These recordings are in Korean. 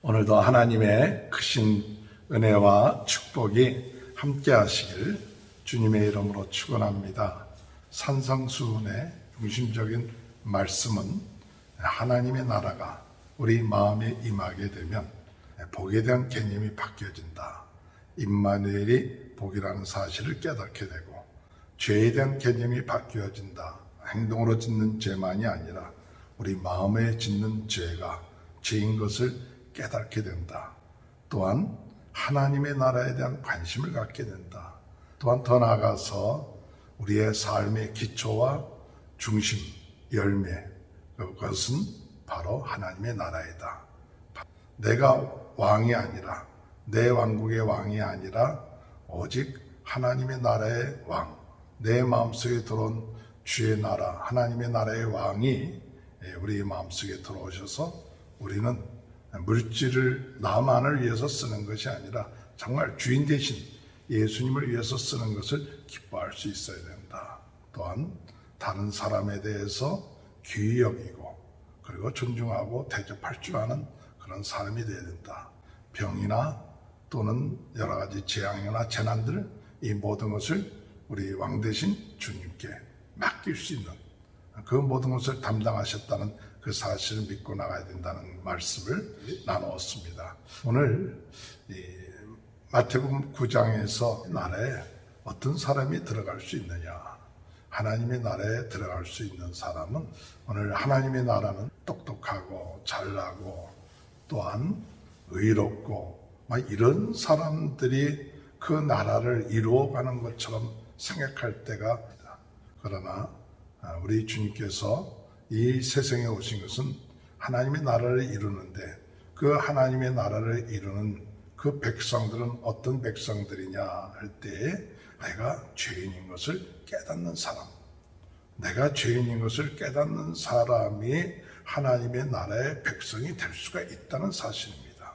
오늘도 하나님의 크신 은혜와 축복이 함께 하시길 주님의 이름으로 축원합니다. 산상수훈의 중심적인 말씀은 하나님의 나라가 우리 마음에 임하게 되면 복에 대한 개념이 바뀌어진다. 임마누엘이 복이라는 사실을 깨닫게 되고 죄에 대한 개념이 바뀌어진다. 행동으로 짓는 죄만이 아니라 우리 마음에 짓는 죄가 죄인 것을 깨닫게 된다. 또한 하나님의 나라에 대한 관심을 갖게 된다. 또한 더 나아가서 우리의 삶의 기초와 중심, 열매, 그것은 바로 하나님의 나라이다. 내가 왕이 아니라, 내 왕국의 왕이 아니라 오직 하나님의 나라의 왕, 내 마음속에 들어온 주의 나라, 하나님의 나라의 왕이 우리 마음속에 들어오셔서 우리는 물질을 나만을 위해서 쓰는 것이 아니라 정말 주인 대신 예수님을 위해서 쓰는 것을 기뻐할 수 있어야 된다. 또한 다른 사람에 대해서 귀히 여기고 그리고 존중하고 대접할 줄 아는 그런 사람이 되어야 된다. 병이나 또는 여러 가지 재앙이나 재난들, 이 모든 것을 우리 왕 대신 주님께 맡길 수 있는 그 모든 것을 담당하셨다는 그 사실을 믿고 나가야 된다는 말씀을 나누었습니다. 오늘 마태복음 9장에서 나라에 어떤 사람이 들어갈 수 있느냐, 하나님의 나라에 들어갈 수 있는 사람은 오늘 하나님의 나라는 똑똑하고 잘나고 또한 의롭고 이런 사람들이 그 나라를 이루어가는 것처럼 생각할 때가, 그러나 우리 주님께서 이 세상에 오신 것은 하나님의 나라를 이루는데 그 하나님의 나라를 이루는 그 백성들은 어떤 백성들이냐 할 때에 내가 죄인인 것을 깨닫는 사람, 내가 죄인인 것을 깨닫는 사람이 하나님의 나라의 백성이 될 수가 있다는 사실입니다.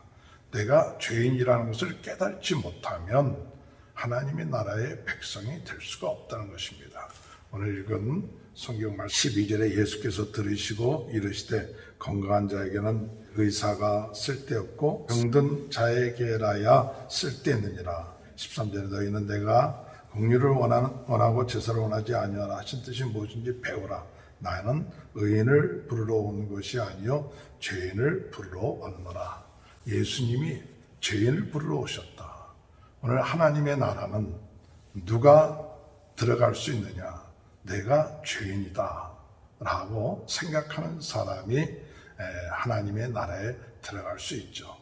내가 죄인이라는 것을 깨닫지 못하면 하나님의 나라의 백성이 될 수가 없다는 것입니다. 오늘 읽은 성경 말씀 12절에 예수께서 들으시고 이르시되 건강한 자에게는 의사가 쓸데없고 병든 자에게라야 쓸데있느니라. 13절에 너희는 내가 긍휼을 원하고 제사를 원하지 아니하라 하신 뜻이 무엇인지 배우라. 나는 의인을 부르러 온 것이 아니요 죄인을 부르러 왔노라. 예수님이 죄인을 부르러 오셨다. 오늘 하나님의 나라는 누가 들어갈 수 있느냐? 내가 죄인이다 라고 생각하는 사람이 하나님의 나라에 들어갈 수 있죠.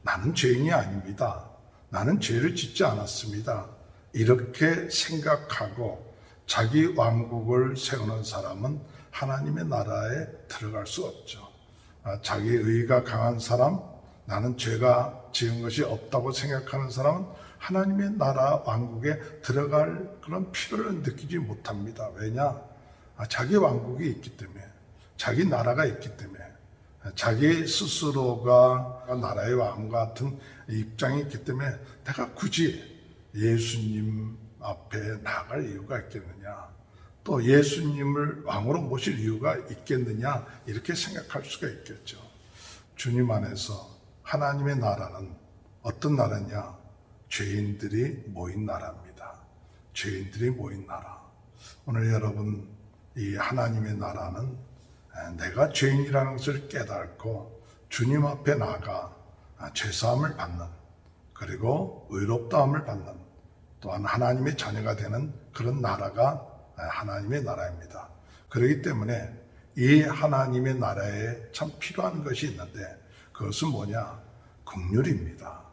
나는 죄인이 아닙니다. 나는 죄를 짓지 않았습니다. 이렇게 생각하고 자기 왕국을 세우는 사람은 하나님의 나라에 들어갈 수 없죠. 자기 의가 강한 사람, 나는 죄가 지은 것이 없다고 생각하는 사람은 하나님의 나라 왕국에 들어갈 그런 필요를 느끼지 못합니다. 왜냐? 자기 왕국이 있기 때문에, 자기 나라가 있기 때문에, 자기 스스로가 나라의 왕 같은 입장이 있기 때문에 내가 굳이 예수님 앞에 나아갈 이유가 있겠느냐, 또 예수님을 왕으로 모실 이유가 있겠느냐, 이렇게 생각할 수가 있겠죠. 주님 안에서 하나님의 나라는 어떤 나라냐? 죄인들이 모인 나라입니다. 죄인들이 모인 나라. 오늘 여러분, 이 하나님의 나라는 내가 죄인이라는 것을 깨닫고 주님 앞에 나가 죄사함을 받는, 그리고 의롭다함을 받는, 또한 하나님의 자녀가 되는 그런 나라가 하나님의 나라입니다. 그렇기 때문에 이 하나님의 나라에 참 필요한 것이 있는데 그것은 뭐냐? 긍휼입니다.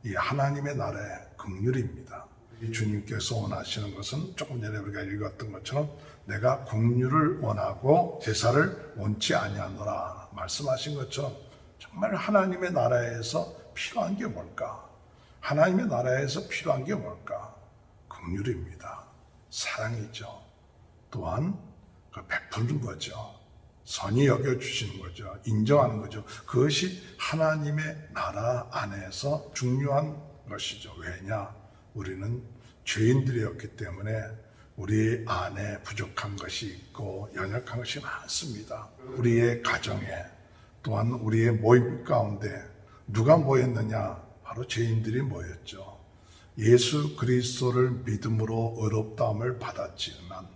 이 하나님의 나라의 긍휼입니다. 주님께서 원하시는 것은 조금 전에 우리가 읽었던 것처럼 내가 긍휼을 원하고 제사를 원치 아니하노라 말씀하신 것처럼 정말 하나님의 나라에서 필요한 게 뭘까? 하나님의 나라에서 필요한 게 뭘까? 긍휼입니다. 사랑이죠. 또한 그 베푸는 거죠. 선히 여겨주시는 거죠. 인정하는 거죠. 그것이 하나님의 나라 안에서 중요한 것이죠. 왜냐? 우리는 죄인들이었기 때문에 우리 안에 부족한 것이 있고 연약한 것이 많습니다. 우리의 가정에 또한 우리의 모임 가운데 누가 모였느냐? 바로 죄인들이 모였죠. 예수 그리스도를 믿음으로 의롭다함을 받았지만,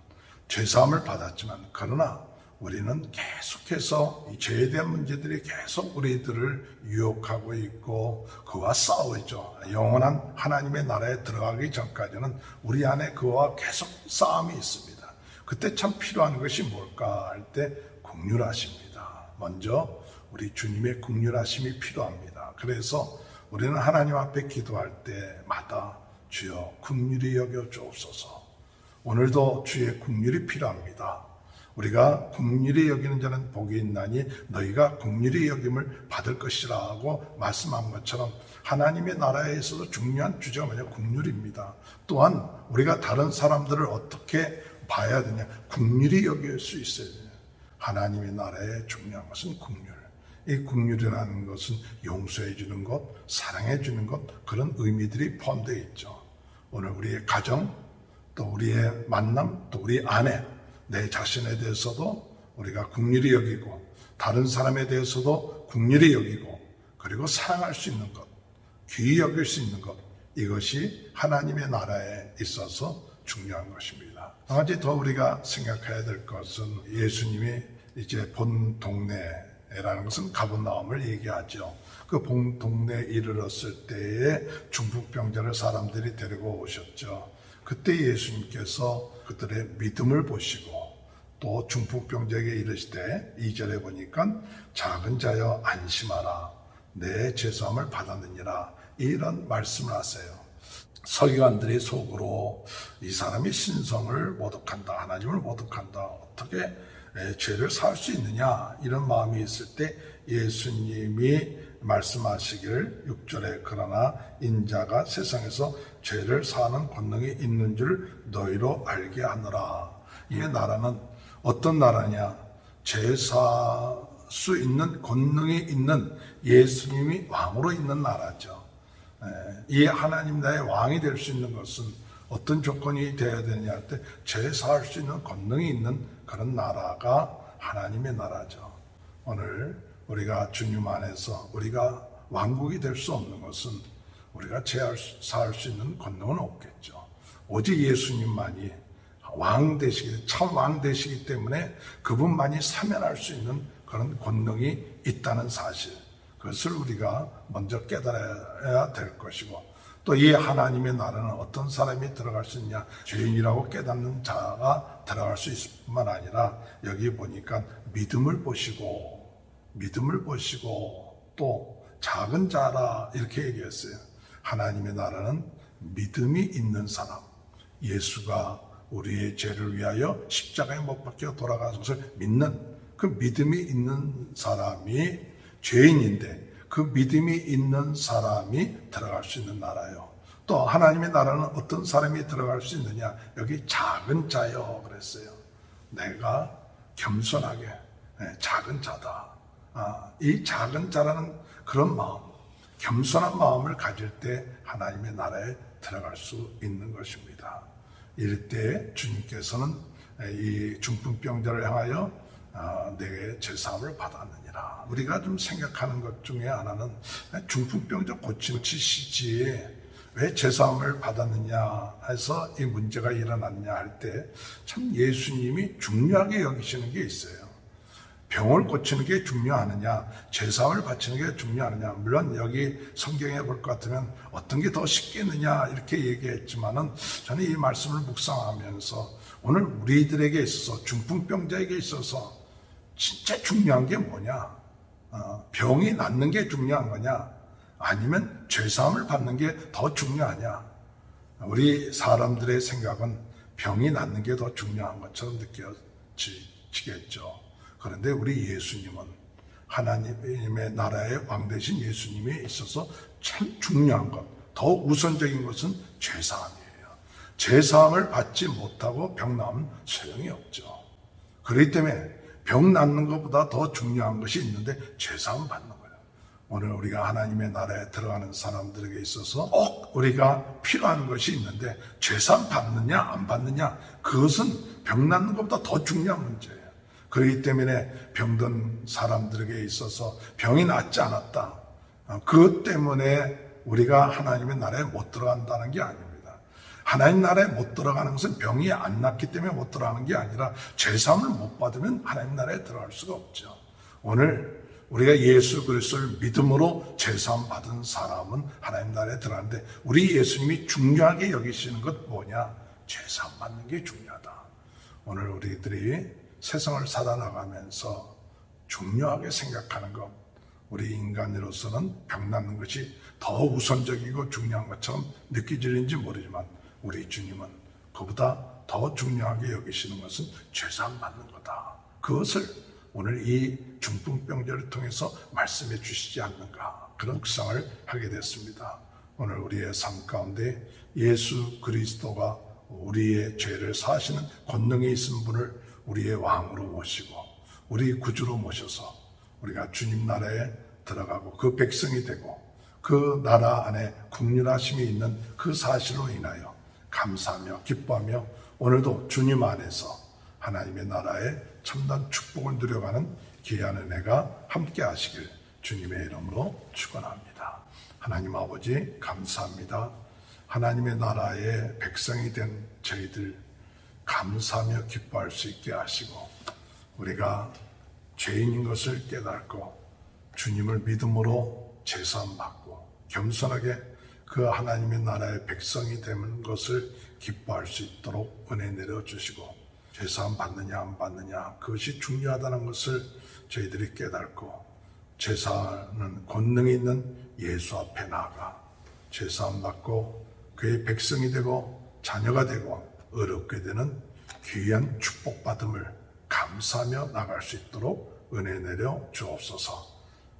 죄사함을 받았지만, 그러나 우리는 계속해서 이 죄에 대한 문제들이 계속 우리들을 유혹하고 있고 그와 싸우죠. 영원한 하나님의 나라에 들어가기 전까지는 우리 안에 그와 계속 싸움이 있습니다. 그때 참 필요한 것이 뭘까 할 때 긍휼하심입니다. 먼저 우리 주님의 긍휼하심이 필요합니다. 그래서 우리는 하나님 앞에 기도할 때마다 주여 긍휼히 여겨 주옵소서. 오늘도 주의 긍휼이 필요합니다. 우리가 긍휼히 여기는 자는 복이 있나니 너희가 긍휼히 여김을 받을 것이라 하고 말씀한 것처럼 하나님의 나라에 있어서 중요한 주제가 뭐냐? 긍휼입니다. 또한 우리가 다른 사람들을 어떻게 봐야 되냐? 긍휼히 여길 수 있어야 돼요. 하나님의 나라에 중요한 것은 긍휼. 이 긍휼이라는 것은 용서해 주는 것, 사랑해 주는 것, 그런 의미들이 포함되어 있죠. 오늘 우리의 가정, 또 우리의 만남, 또 우리 아내, 내 자신에 대해서도 우리가 긍휼히 여기고 다른 사람에 대해서도 긍휼히 여기고 그리고 사랑할 수 있는 것, 귀히 여길 수 있는 것, 이것이 하나님의 나라에 있어서 중요한 것입니다. 한 가지 더 우리가 생각해야 될 것은 예수님이 이제 본 동네라는 것은 가버나움을 얘기하죠. 그 본 동네에 이르렀을 때에 중풍병자를 사람들이 데리고 오셨죠. 그때 예수님께서 그들의 믿음을 보시고 또 중풍병자에게 이르시되 2절에 보니까 작은 자여 안심하라 내 죄사함을 받았느니라 이런 말씀을 하세요. 서기관들이 속으로 이 사람이 신성을 모독한다, 하나님을 모독한다, 어떻게 죄를 사할 수 있느냐 이런 마음이 있을 때 예수님이 말씀하시기를 6절에 그러나 인자가 세상에서 죄를 사하는 권능이 있는 줄 너희로 알게 하노라. 이 나라는 어떤 나라냐? 죄사 수 있는 권능이 있는 예수님이 왕으로 있는 나라죠. 이 하나님 나라의 왕이 될 수 있는 것은 어떤 조건이 되어야 되느냐 할 때 죄 사할 수 있는 권능이 있는 그런 나라가 하나님의 나라죠. 오늘 우리가 주님 안에서 우리가 왕국이 될 수 없는 것은 우리가 죄 사할 수 있는 권능은 없겠죠. 오직 예수님만이 왕 되시기, 참 왕 되시기 때문에 그분만이 사면할 수 있는 그런 권능이 있다는 사실, 그것을 우리가 먼저 깨달아야 될 것이고, 또 이 하나님의 나라는 어떤 사람이 들어갈 수 있냐? 죄인이라고 깨닫는 자가 들어갈 수 있을 뿐만 아니라 여기 보니까 믿음을 보시고 또 작은 자라 이렇게 얘기했어요. 하나님의 나라는 믿음이 있는 사람, 예수가 우리의 죄를 위하여 십자가에 못 박혀 돌아가신 것을 믿는 그 믿음이 있는 사람이 죄인인데 그 믿음이 있는 사람이 들어갈 수 있는 나라요. 또 하나님의 나라는 어떤 사람이 들어갈 수 있느냐? 여기 작은 자요 그랬어요. 내가 겸손하게 작은 자다. 이 작은 자라는 그런 마음, 겸손한 마음을 가질 때 하나님의 나라에 들어갈 수 있는 것입니다. 이럴 때 주님께서는 이 중풍병자를 향하여 내게 죄사함을 받았느니라. 우리가 좀 생각하는 것 중에 하나는 중풍병자 고치시지 왜 죄사함을 받았느냐 해서 이 문제가 일어났냐 할 때 참 예수님이 중요하게 여기시는 게 있어요. 병을 고치는 게 중요하느냐, 죄사함을 바치는 게 중요하느냐. 물론 여기 성경에 볼 것 같으면 어떤 게 더 쉽겠느냐 이렇게 얘기했지만은 저는 이 말씀을 묵상하면서 오늘 우리들에게 있어서 중풍병자에게 있어서 진짜 중요한 게 뭐냐? 병이 낫는 게 중요한 거냐? 아니면 죄사함을 받는 게 더 중요하냐? 우리 사람들의 생각은 병이 낫는 게 더 중요한 것처럼 느껴지겠죠. 그런데 우리 예수님은 하나님의 나라의 왕 되신 예수님에 있어서 참 중요한 것, 더 우선적인 것은 죄사함이에요. 죄사함을 받지 못하고 병 나으면 소용이 없죠. 그렇기 때문에 병 낫는 것보다 더 중요한 것이 있는데 죄사함 받는 거예요. 오늘 우리가 하나님의 나라에 들어가는 사람들에게 있어서 꼭 우리가 필요한 것이 있는데 죄사함 받느냐 안 받느냐, 그것은 병 낫는 것보다 더 중요한 문제예요. 그렇기 때문에 병든 사람들에게 있어서 병이 낫지 않았다, 그것 때문에 우리가 하나님의 나라에 못 들어간다는 게 아닙니다. 하나님 나라에 못 들어가는 것은 병이 안 낫기 때문에 못 들어가는 게 아니라 죄사함을 못 받으면 하나님 나라에 들어갈 수가 없죠. 오늘 우리가 예수 그리스도를 믿음으로 죄사함 받은 사람은 하나님 나라에 들어가는데, 우리 예수님이 중요하게 여기시는 것 뭐냐? 죄사함 받는 게 중요하다. 오늘 우리들이 세상을 살아나가면서 중요하게 생각하는 것, 우리 인간으로서는 병 낫는 것이 더 우선적이고 중요한 것처럼 느껴지는지 모르지만, 우리 주님은 그보다 더 중요하게 여기시는 것은 죄사함 받는 거다. 그것을 오늘 이 중풍병자를 통해서 말씀해 주시지 않는가, 그런 묵상을 하게 됐습니다. 오늘 우리의 삶 가운데 예수 그리스도가 우리의 죄를 사하시는 권능이 있는 분을 우리의 왕으로 모시고 우리 구주로 모셔서 우리가 주님 나라에 들어가고 그 백성이 되고 그 나라 안에 국률하심이 있는 그 사실로 인하여 감사하며 기뻐하며 오늘도 주님 안에서 하나님의 나라에 참된 축복을 누려가는 귀한 은혜가 함께 하시길 주님의 이름으로 축원합니다. 하나님 아버지 감사합니다. 하나님의 나라의 백성이 된 저희들 감사하며 기뻐할 수 있게 하시고, 우리가 죄인인 것을 깨닫고 주님을 믿음으로 제사함 받고 겸손하게 그 하나님의 나라의 백성이 되는 것을 기뻐할 수 있도록 은혜 내려주시고, 제사함 받느냐 안 받느냐 그것이 중요하다는 것을 저희들이 깨닫고, 제사는 권능이 있는 예수 앞에 나아가 제사함 받고 그의 백성이 되고 자녀가 되고 의롭게 되는 귀한 축복받음을 감사하며 나갈 수 있도록 은혜 내려 주옵소서.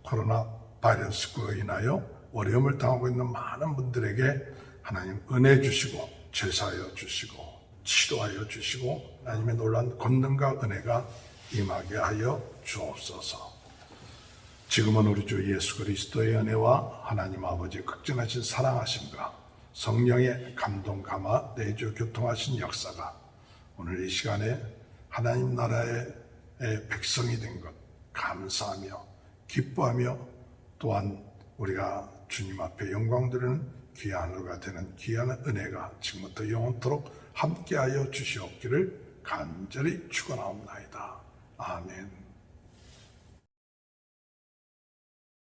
코로나 바이러스로 인하여 어려움을 당하고 있는 많은 분들에게 하나님 은혜 주시고 제사하여 주시고 치료하여 주시고 하나님의 놀라운 권능과 은혜가 임하게 하여 주옵소서. 지금은 우리 주 예수 그리스도의 은혜와 하나님 아버지의 극진하신 사랑하심과 성령의 감동 감화 내주 교통하신 역사가 오늘 이 시간에 하나님 나라의 백성이 된 것 감사하며 기뻐하며, 또한 우리가 주님 앞에 영광 드리는 귀한 하루가 되는 귀한 은혜가 지금부터 영원토록 함께하여 주시옵기를 간절히 축원하옵나이다. 아멘.